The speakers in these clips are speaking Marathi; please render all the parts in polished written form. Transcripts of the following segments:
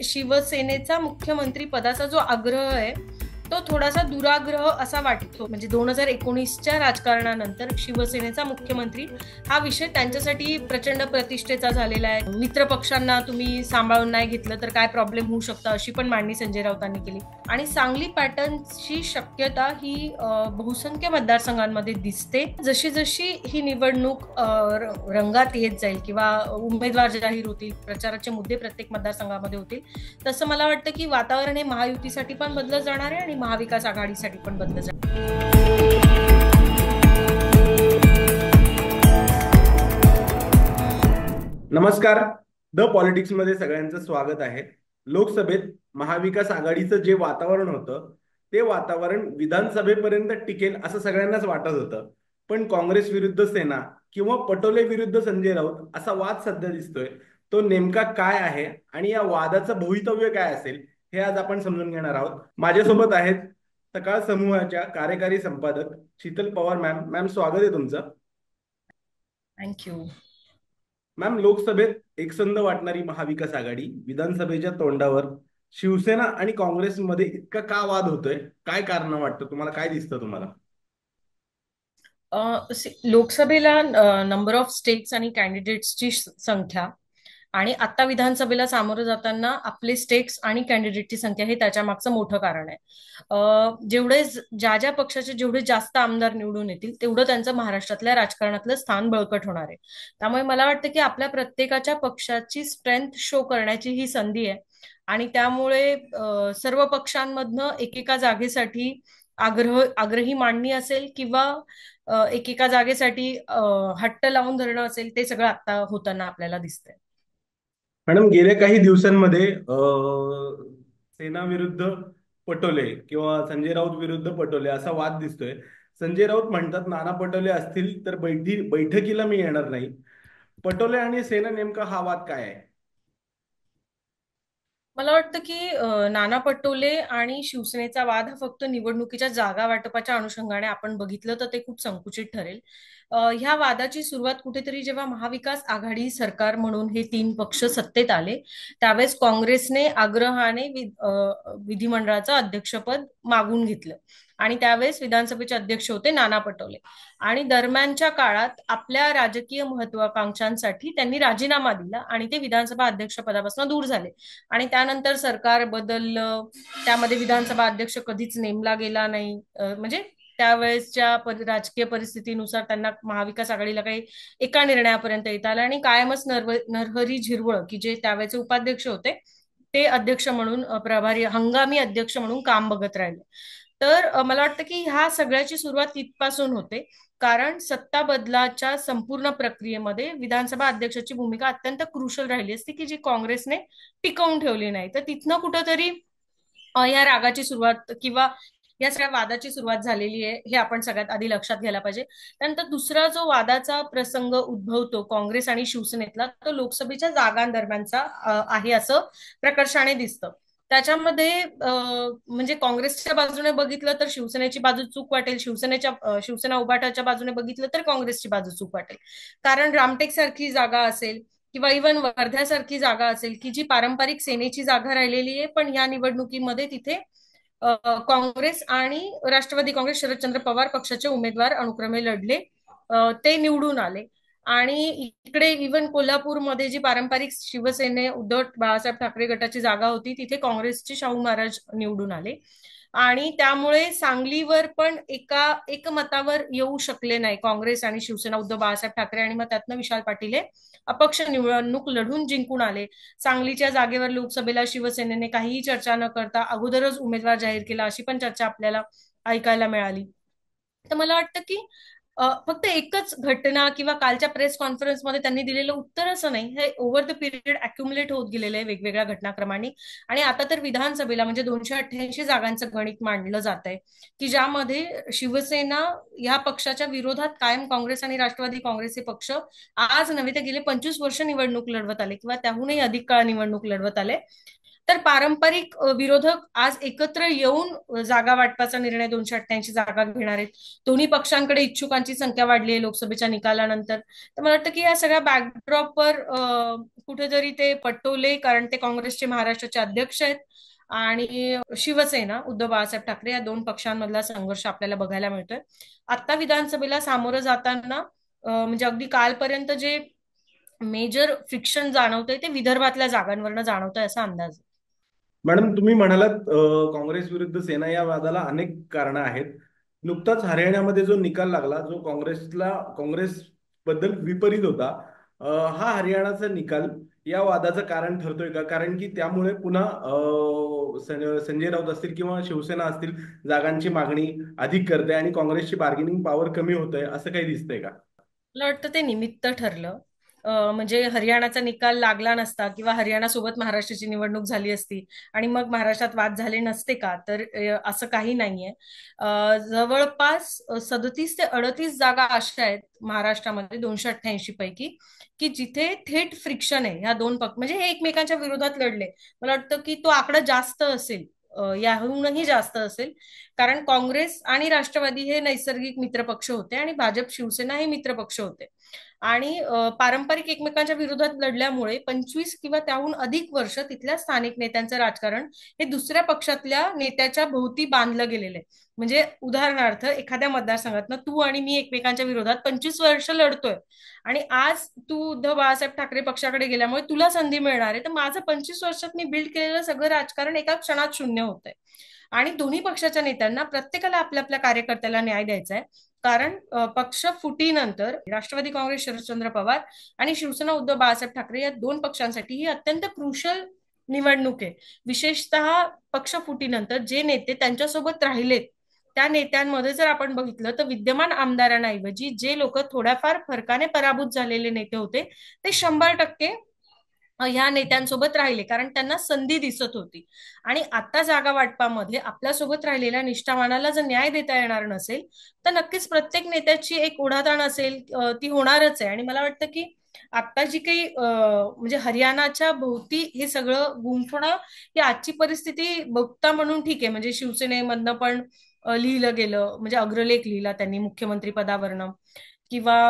शिवसेनेचा मुख्यमंत्री पदाचा जो आग्रह आहे तो थोडासा दुराग्रह असा वाटतो. म्हणजे 2019च्या राजकारणानंतर शिवसेनेचा मुख्यमंत्री हा विषय त्यांच्यासाठी प्रचंड प्रतिष्ठेचा झालेला आहे. मित्र पक्षांना तुम्ही सांभाळून नाही घेतलं तर काय प्रॉब्लेम होऊ शकतं, अशी पण मांडणी संजय राऊतांनी केली. आणि सांगली पॅटर्नची शक्यता ही बहुसंख्य मतदारसंघांमध्ये दिसते. जशी जशी ही निवडणूक रंगात येत जाईल किंवा उमेदवार जाहीर होतील, प्रचाराचे मुद्दे प्रत्येक मतदारसंघामध्ये होतील, तसं मला वाटतं की वातावरण हे महायुतीसाठी पण बदलत जाणार आहे आणि महाविकास आघाडीसाठी पण बदलत जाणार आहे. नमस्कार. द पॉलिटिक्स मध्ये सगळ्यांचं स्वागत आहे. लोकसभेत महाविकास आघाडीचं जे वातावरण होतं ते वातावरण विधानसभेपर्यंत टिकेल असं सगळ्यांनाच वाटत होतं. पण काँग्रेस विरुद्ध सेना किंवा पटोले विरुद्ध संजय राऊत असा वाद सध्या दिसतोय. तो नेमका काय आहे आणि या वादाचं भवितव्य काय असेल हे आज आपण समजून घेणार आहोत. माझ्यासोबत आहेत सकाळ समूहाच्या कार्यकारी संपादक शीतल पवार मॅम. मॅम, स्वागत आहे तुमचं. थँक्यू. मॅम, लोकसभेत एकसंध वाटणारी महाविकास आघाडी विधानसभेच्या तोंडावर शिवसेना आणि काँग्रेसमध्ये इतका का वाद होतोय? काय कारण वाटतं तुम्हाला? काय दिसतं तुम्हाला? लोकसभेला नंबर ऑफ स्टेट्स आणि कॅन्डिडेट्सची संख्या आणि आता विधानसभेला सामोरं जाताना आपले स्टेट्स आणि कॅन्डिडेटची संख्या हे त्याच्या मागचं मोठं कारण आहे. जेवढे ज्या ज्या पक्षाचे जेवढे जास्त आमदार निवडून येतील तेवढं त्यांचं महाराष्ट्रातल्या राजकारणातलं स्थान बळकट होणार आहे. त्यामुळे मला वाटतं की आपल्या प्रत्येकाच्या पक्षाची स्ट्रेंथ शो करण्याची ही संधी आहे आणि त्यामुळे सर्व पक्षांमधनं एकेका जागेसाठी आग्रही मांडणी असेल किंवा एकेका जागेसाठी हट्ट लावून धरणं असेल, ते सगळं आता होताना आपल्याला दिसतंय. मॅडम, गेल्या काही दिवसांमध्ये सेना विरुद्ध पटोले किंवा संजय राऊत विरुद्ध पटोले असा वाद दिसतोय. संजय राऊत म्हणतात नाना पटोले असतील तर बैठकीला मी येणार नाही. पटोले आणि सेना नेमका हा वाद काय आहे? मला वाटतं की नाना पटोले आणि शिवसेनेचा वाद हा फक्त निवडणुकीच्या जागा वाटपाच्या अनुषंगाने आपण बघितलं तर ते खूप संकुचित ठरेल. ह्या वादाची सुरुवात कुठेतरी जेव्हा महाविकास आघाडी सरकार म्हणून हे तीन पक्ष सत्तेत आले त्यावेळेस काँग्रेसने आग्रहाने विधिमंडळाचं अध्यक्षपद मागून घेतलं आणि त्यावेळेस विधानसभेचे अध्यक्ष होते नाना पटोले. आणि दरम्यानच्या काळात आपल्या राजकीय महत्वाकांक्षांसाठी त्यांनी राजीनामा दिला आणि ते विधानसभा अध्यक्षपदापासून दूर झाले. आणि त्यानंतर सरकार बदललं, त्यामध्ये विधानसभा अध्यक्ष कधीच नेमला गेला नाही. म्हणजे त्यावेळेसच्या राजकीय परिस्थितीनुसार त्यांना महाविकास आघाडीला काही एका निर्णयापर्यंत येता आलं आणि कायमच नरहरी झिरवळ की जे त्यावेळेचे उपाध्यक्ष होते ते अध्यक्ष म्हणून प्रभारी हंगामी अध्यक्ष म्हणून काम बघत राहिले. तर मला वाटतं की ह्या सगळ्याची सुरुवात तिथपासून होते, कारण सत्ता बदलाच्या संपूर्ण प्रक्रियेमध्ये विधानसभा अध्यक्षाची भूमिका अत्यंत क्रुशल राहिली असती की जी काँग्रेसने टिकवून ठेवली नाही. तर तिथनं कुठंतरी या रागाची सुरुवात किंवा या सगळ्या वादाची सुरुवात झालेली आहे, हे आपण सगळ्यात आधी लक्षात घ्यायला पाहिजे. त्यानंतर दुसरा जो वादाचा प्रसंग उद्भवतो काँग्रेस आणि शिवसेनेतला तो लोकसभेच्या जागांदरम्यानचा आहे असं प्रकर्षाने दिसतं. त्याच्यामध्ये म्हणजे काँग्रेसच्या बाजूने बघितलं तर शिवसेनेची बाजू चूक वाटेल, शिवसेना उभाटाच्या बाजूने बघितलं तर काँग्रेसची बाजू चूक वाटेल. कारण रामटेक सारखी जागा असेल किंवा इव्हन वर्ध्यासारखी जागा असेल की जी पारंपरिक सेनेची जागा राहिलेली आहे, पण या निवडणुकीमध्ये तिथे काँग्रेस आणि राष्ट्रवादी काँग्रेस शरदचंद्र पवार पक्षाचे उमेदवार अनुक्रमे लढले, ते निवडून आले. आणि इकडे इव्हन कोल्हापूरमध्ये जी पारंपरिक शिवसेने उद्धव बाळासाहेब ठाकरे गटाची जागा होती तिथे काँग्रेसचे शाहू महाराज निवडून आले. आणि त्यामुळे सांगलीवर पण एकमतावर येऊ शकले नाही काँग्रेस आणि शिवसेना उद्धव बाळासाहेब ठाकरे, आणि मग त्यातनं विशाल पाटील हे अपक्ष निवडणूक लढून जिंकून आले. सांगलीच्या जागेवर लोकसभेला शिवसेनेने काहीही चर्चा न करता अगोदरच उमेदवार जाहीर केला, अशी पण चर्चा आपल्याला ऐकायला मिळाली. तर मला वाटतं की फक्त एकच घटना किंवा कालच्या प्रेस कॉन्फरन्समध्ये त्यांनी दिलेलं उत्तर असं नाही, हे ओव्हर द पिरियड अक्युमुलेट होत गेलेलं आहे वेगवेगळ्या घटनाक्रमांनी. आणि आता तर विधानसभेला म्हणजे 288 जागांचं गणित मांडलं जात आहे की ज्यामध्ये शिवसेना या पक्षाच्या विरोधात कायम काँग्रेस आणि राष्ट्रवादी काँग्रेसचे पक्ष आज नव्हे तर गेले 25 वर्ष निवडणूक लढवत आले किंवा त्याहूनही अधिक काळ निवडणूक लढवत आले. तर पारंपरिक विरोधक आज एकत्र येऊन जागा वाटपाचा निर्णय 288 जागा घेणार आहेत. दोन्ही पक्षांकडे इच्छुकांची संख्या वाढली आहे लोकसभेच्या निकालानंतर. तर मला वाटतं की या सगळ्या बॅकड्रॉपवर कुठेतरी ते पटोले, कारण ते काँग्रेसचे महाराष्ट्राचे अध्यक्ष आहेत, आणि शिवसेना उद्धव बाळासाहेब ठाकरे, या दोन पक्षांमधला संघर्ष आपल्याला बघायला मिळतोय. आता विधानसभेला सामोरं जाताना म्हणजे अगदी कालपर्यंत जे मेजर फ्रिक्शन जाणवतंय ते विदर्भातल्या जागांवरनं जाणवतंय असा अंदाज आहे. मॅडम, तुम्ही म्हणालात काँग्रेस विरुद्ध सेना या वादाला अनेक कारणं आहेत. नुकताच हरियाणामध्ये जो निकाल लागला, जो काँग्रेस बद्दल विपरीत होता, हा हरियाणाचा निकाल या वादाचं कारण ठरतोय का? कारण की त्यामुळे पुन्हा संजय राऊत असतील किंवा शिवसेना असतील, जागांची मागणी अधिक करते आणि काँग्रेसची बार्गेनिंग पॉवर कमी होतंय, असं काही दिसतंय का? मला वाटतं ते निमित्त ठरलं. म्हणजे हरियाणाचा निकाल लागला नसता किंवा हरियाणासोबत महाराष्ट्राची निवडणूक झाली असती आणि मग महाराष्ट्रात वाद झाले नसते का, तर असं काही नाहीये. जवळपास 37 ते 38 जागा अशा आहेत महाराष्ट्रामध्ये 288 पैकी, की जिथे थेट फ्रिक्शन आहे. ह्या दोन पक्ष म्हणजे हे एकमेकांच्या विरोधात लढले. मला वाटतं की तो आकडा जास्त असेल, याहूनही जास्त असेल. कारण काँग्रेस आणि राष्ट्रवादी हे नैसर्गिक मित्रपक्ष होते आणि भाजप शिवसेना हे मित्रपक्ष होते. आणि पारंपरिक एकमेकांच्या विरोधात लढल्यामुळे 25 किंवा त्याहून अधिक वर्ष तिथल्या स्थानिक नेत्यांचं राजकारण हे दुसऱ्या पक्षातल्या नेत्याच्या भोवती बांधलं गेलेलं आहे. म्हणजे उदाहरणार्थ, एखाद्या मतदारसंघात तू आणि मी एकमेकांच्या विरोधात 25 वर्ष लढतोय, आणि आज तू उद्धव बाळासाहेब ठाकरे पक्षाकडे गेल्यामुळे तुला संधी मिळणार आहे, तर माझं 25 वर्षात मी बिल्ड केलेलं सगळं राजकारण एका क्षणात शून्य होतंय. आणि दोन्ही पक्षाच्या नेत्यांना प्रत्येकाला आपल्या आपल्या कार्यकर्त्याला न्याय द्यायचा आहे. कारण पक्ष फुटीनंतर राष्ट्रवादी काँग्रेस शरदचंद्र पवार आणि शिवसेना उद्धव बाळासाहेब ठाकरे या दोन पक्षांसाठी ही अत्यंत क्रुशल निवडणूक आहे. विशेषतः पक्ष फुटीनंतर जे नेते त्यांच्यासोबत राहिलेत, त्या नेत्यांमध्ये जर आपण बघितलं तर विद्यमान आमदारांऐवजी जे लोक थोड्याफार फरकाने पराभूत झालेले नेते होते, ते 100% ह्या नेत्यांसोबत राहिले, कारण त्यांना संधी दिसत होती. आणि आता जागा वाटपामध्ये आपल्यासोबत राहिलेल्या निष्ठावानाला जर न्याय देता येणार नसेल, तर नक्कीच प्रत्येक नेत्याची एक ओढाताण असेल, ती होणारच आहे. आणि मला वाटतं की आता जी काही म्हणजे हरियाणाच्या भोवती हे सगळं गुंफणं, ही आजची परिस्थिती बघता म्हणून ठीक आहे. म्हणजे शिवसेनेमधनं पण लिहिलं गेलं, म्हणजे अग्रलेख लिहिला त्यांनी मुख्यमंत्री पदावरनं, किंवा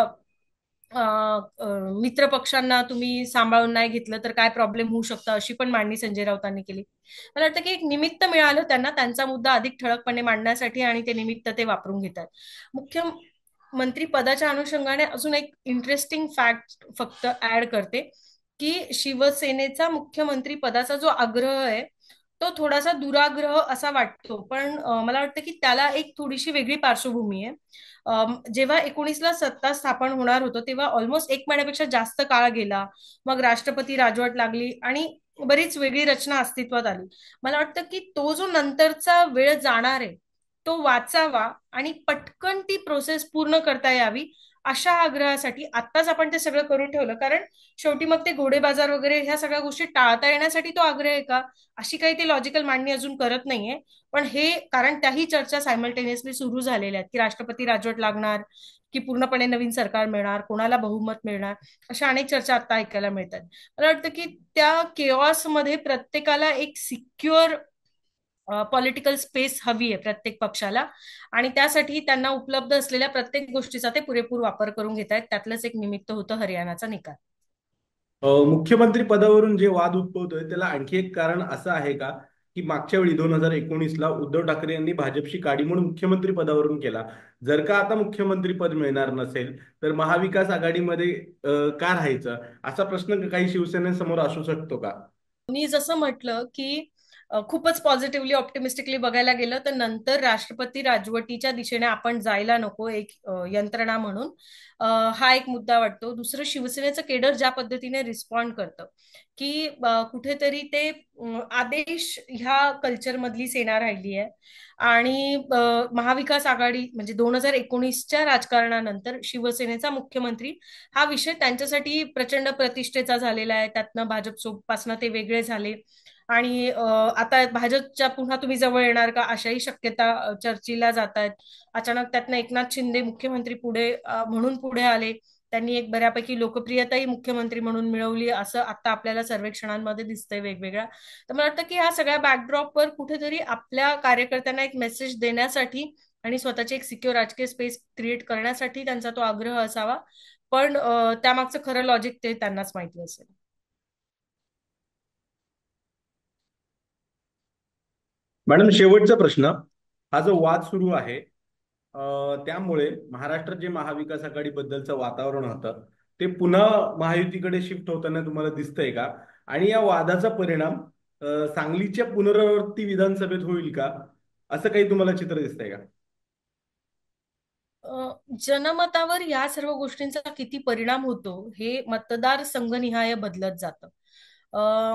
अ, अ, मित्र पक्षांना तुम्ही सांभाळून नाही घेतलं तर काय प्रॉब्लेम होऊ शकतं, अशी पण मांडणी संजय राऊतांनी केली. मला वाटतं की एक निमित्त मिळालं त्यांना त्यांचा मुद्दा अधिक ठळकपणे मांडण्यासाठी, आणि ते निमित्त ते वापरून घेतात. मुख्यमंत्री पदाच्या अनुषंगाने अजून एक इंटरेस्टिंग फॅक्ट फक्त ऍड करते, की शिवसेनेचा मुख्यमंत्री पदाचा जो आग्रह आहे तो थोडासा दुराग्रह असा वाटतो, पण मला वाटतं की त्याला एक थोडीशी वेगळी पार्श्वभूमी आहे. जेव्हा 19ला सत्ता स्थापन होणार होतं तेव्हा ऑलमोस्ट 1 महिन्यापेक्षा जास्त काळ गेला. मग राष्ट्रपती राजवट लागली आणि बरीच वेगळी रचना अस्तित्वात आली. मला वाटतं की तो जो नंतरचा वेळ जाणार आहे तो वाचावा आणि पटकन ती प्रोसेस पूर्ण करता यावी, अशा आग्रहासाठी आत्ताच आपण ते सगळं करून ठेवलं. कारण शेवटी मग ते घोडे बाजार वगैरे ह्या सगळ्या गोष्टी टाळता येण्यासाठी तो आग्रह आहे का, अशी काही ते लॉजिकल मांडणी अजून करत नाहीये. पण हे कारण त्याही चर्चा सायमल्टेनियसली सुरू झालेल्या आहेत, की राष्ट्रपती राजवट लागणार, की पूर्णपणे नवीन सरकार मिळणार, कोणाला बहुमत मिळणार, अशा अनेक चर्चा आता ऐकायला मिळतात. मला वाटतं की त्या केऑस मध्ये प्रत्येकाला एक सिक्युअर पॉलिटिकल स्पेस हवी आहे प्रत्येक पक्षाला, आणि त्यासाठी त्यांना उपलब्ध असलेल्या प्रत्येक गोष्टीचा ते पुरेपूर वापर करून घेत आहेत. त्यातलंच एक निमित्त होतं हरियाणाचा निकाल. मुख्यमंत्री पदावरून जे वाद उद्भवतोय त्याला आणखी एक कारण असं आहे का, की मागच्या वेळी 2019ला उद्धव ठाकरे यांनी भाजपशी काडीमोड मुख्यमंत्री पदावरून केला. जर का आता मुख्यमंत्री पद मिळणार नसेल तर महाविकास आघाडीमध्ये का राहायचं, असा प्रश्न काही शिवसेनेसमोर असू शकतो का? मी जसं म्हटलं की खूपच पॉझिटिव्हली ऑप्टिमिस्टिकली बघायला गेलं तर नंतर राष्ट्रपती राजवटीच्या दिशेने आपण जायला नको एक यंत्रणा म्हणून. हा एक मुद्दा वाटतो. दुसरं, शिवसेनेचं केडर ज्या पद्धतीने रिस्पॉन्ड करतं, की कुठेतरी ते आदेश ह्या कल्चर मधली सेना राहिली आहे. आणि महाविकास आघाडी म्हणजे 2019च्या राजकारणानंतर शिवसेनेचा मुख्यमंत्री हा विषय त्यांच्यासाठी प्रचंड प्रतिष्ठेचा झालेला आहे. त्यातनं भाजपपासनं ते वेगळे झाले, आणि आता भाजपच्या पुन्हा तुम्ही जवळ येणार का, अशाही शक्यता चर्चेला जात आहेत. अचानक त्यातनं एकनाथ शिंदे मुख्यमंत्री पुढे म्हणून पुढे आले. त्यांनी एक बऱ्यापैकी लोकप्रियताही मुख्यमंत्री म्हणून मिळवली असं आता आपल्याला सर्वेक्षणांमध्ये दिसतंय वेगवेगळ्या. तर मला वाटतं की ह्या सगळ्या बॅकड्रॉपवर कुठेतरी आपल्या कार्यकर्त्यांना एक मेसेज देण्यासाठी आणि स्वतःची एक सिक्युअर राजकीय स्पेस क्रिएट करण्यासाठी त्यांचा तो आग्रह असावा. पण त्यामागचं खरं लॉजिक ते त्यांनाच माहिती असेल. मॅडम, शेवटचा प्रश्न. हा जो वाद सुरू आहे, त्यामुळे महाराष्ट्रात जे महाविकास आघाडी बद्दलचं वातावरण होतं ते पुन्हा महायुतीकडे शिफ्ट होताना तुम्हाला दिसतंय का? आणि या वादाचा परिणाम सांगलीच्या पुनरावृत्ती विधानसभेत होईल का? असं काही तुम्हाला चित्र दिसतंय का? जनमतावर या सर्व गोष्टींचा किती परिणाम होतो हे मतदार संघनिहाय बदलत जातं.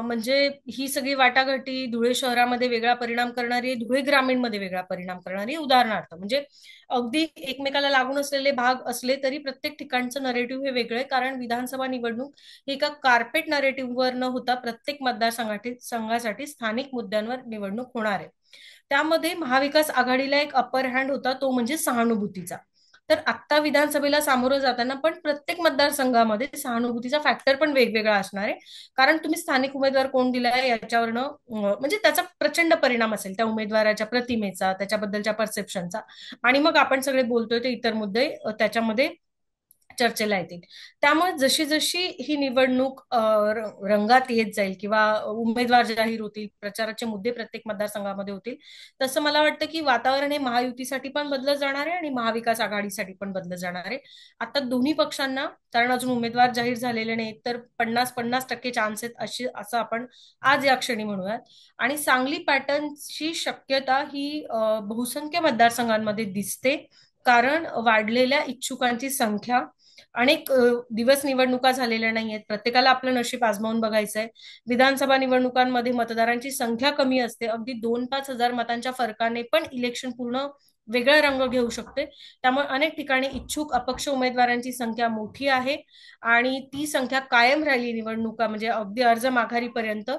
म्हणजे ही सगळी वाटाघाटी धुळे शहरामध्ये वेगळा परिणाम करणारी, धुळे ग्रामीणमध्ये वेगळा परिणाम करणारी. उदाहरणार्थ म्हणजे अगदी एकमेकाला लागून असलेले भाग असले तरी प्रत्येक ठिकाणचं नरेटिव्ह हे वेगळं आहे, कारण विधानसभा निवडणूक ही एका कार्पेट नरेटिव्हवर न होता प्रत्येक मतदारसंघासाठी स्थानिक मुद्द्यांवर निवडणूक होणार आहे. त्यामध्ये महाविकास आघाडीला एक अपर हँड होता, तो म्हणजे सहानुभूतीचा. तर आत्ता विधानसभेला सामोरं जाताना पण प्रत्येक मतदारसंघामध्ये सहानुभूतीचा फॅक्टर पण वेगवेगळा असणार आहे. कारण तुम्ही स्थानिक उमेदवार कोण दिलाय याच्यावरनं म्हणजे त्याचा प्रचंड परिणाम असेल त्या उमेदवाराच्या प्रतिमेचा, त्याच्याबद्दलच्या परसेप्शनचा. आणि मग आपण सगळे बोलतोय ते इतर मुद्दे त्याच्यामध्ये चर्चेला येतील. त्यामुळे जशी जशी ही निवडणूक रंगात येत जाईल किंवा उमेदवार जाहीर होतील, प्रचाराचे मुद्दे प्रत्येक मतदारसंघामध्ये होतील, तसं मला वाटतं की वातावरण हे महायुतीसाठी पण बदलत जाणार आहे आणि महाविकास आघाडीसाठी पण बदलत जाणार आहे. आता दोन्ही पक्षांना, कारण अजून उमेदवार जाहीर झालेले नाहीत, तर 50-50% चान्स आहेत अशी असं आपण आज या क्षणी म्हणूयात. आणि सांगली पॅटर्नची शक्यता ही बहुसंख्य मतदारसंघांमध्ये दिसते, कारण वाढलेल्या इच्छुकांची संख्या. अनेक दिवस निवडणुका झालेल्या नाहीयेत, प्रत्येकाला आपलं नशीब आजमावून बघायचंय. विधानसभा निवडणुकांमध्ये मतदारांची संख्या कमी असते, अगदी 2-5 हजार मतांच्या फरकाने पण इलेक्शन पूर्ण वेगळा रंग घेऊ शकते. त्यामुळे अनेक ठिकाणी इच्छुक अपक्ष उमेदवारांची संख्या मोठी आहे आणि ती संख्या कायम राहिली निवडणुका म्हणजे अगदी अर्ज माघारीपर्यंत,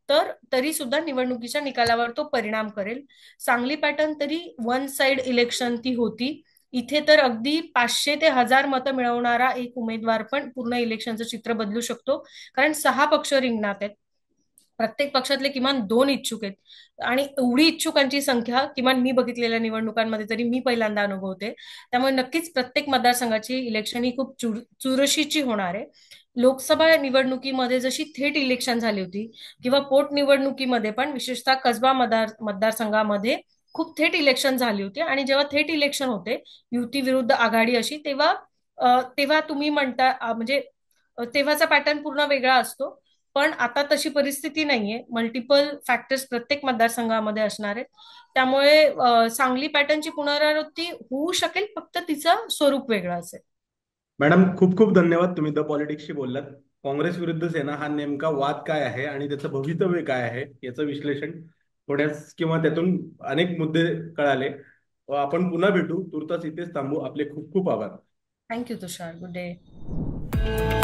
तर तरी सुद्धा निवडणुकीच्या निकालावर तो परिणाम करेल. सांगली पॅटर्न तरी वन साइड इलेक्शन ती होती. इथे तर अगदी 500 ते 1000 मतं मिळवणारा एक उमेदवार पण पूर्ण इलेक्शनचं चित्र बदलू शकतो, कारण 6 पक्ष रिंगणात आहेत. प्रत्येक पक्षातले किमान 2 इच्छुक आहेत आणि एवढी इच्छुकांची संख्या किमान मी बघितलेल्या निवडणुकांमध्ये तरी मी पहिल्यांदा अनुभवते. त्यामुळे नक्कीच प्रत्येक मतदारसंघाची इलेक्शन ही खूप चुरशीची होणार आहे. लोकसभा निवडणुकीमध्ये जशी थेट इलेक्शन झाली होती किंवा पोटनिवडणुकीमध्ये पण विशेषतः कसबा मतदारसंघामध्ये खूप थेट इलेक्शन झाली होती. आणि जेव्हा थेट इलेक्शन होते युती विरुद्ध आघाडी अशी, तेव्हा तेव्हा तुम्ही म्हणता म्हणजे तेव्हाचा पॅटर्न पूर्ण वेगळा असतो. पण आता तशी परिस्थिती नाहीये, मल्टिपल फॅक्टर्स प्रत्येक मतदारसंघामध्ये असणार आहेत. त्यामुळे सांगली पॅटर्नची पुनरावृत्ती होऊ शकेल, फक्त तिचं स्वरूप वेगळं असेल. मॅडम, खूप खूप धन्यवाद. तुम्ही द पॉलिटिक्सशी बोललात. काँग्रेस विरुद्ध सेना हा नेमका वाद काय आहे आणि त्याचं भवितव्य काय आहे याचं विश्लेषण थोड्याच किंवा त्यातून अनेक मुद्दे कळाले. आपण पुन्हा भेटू. तुर्तास इथेच थांबू. आपले खूप खूप आभार. थँक्यू तुषार, गुड डे.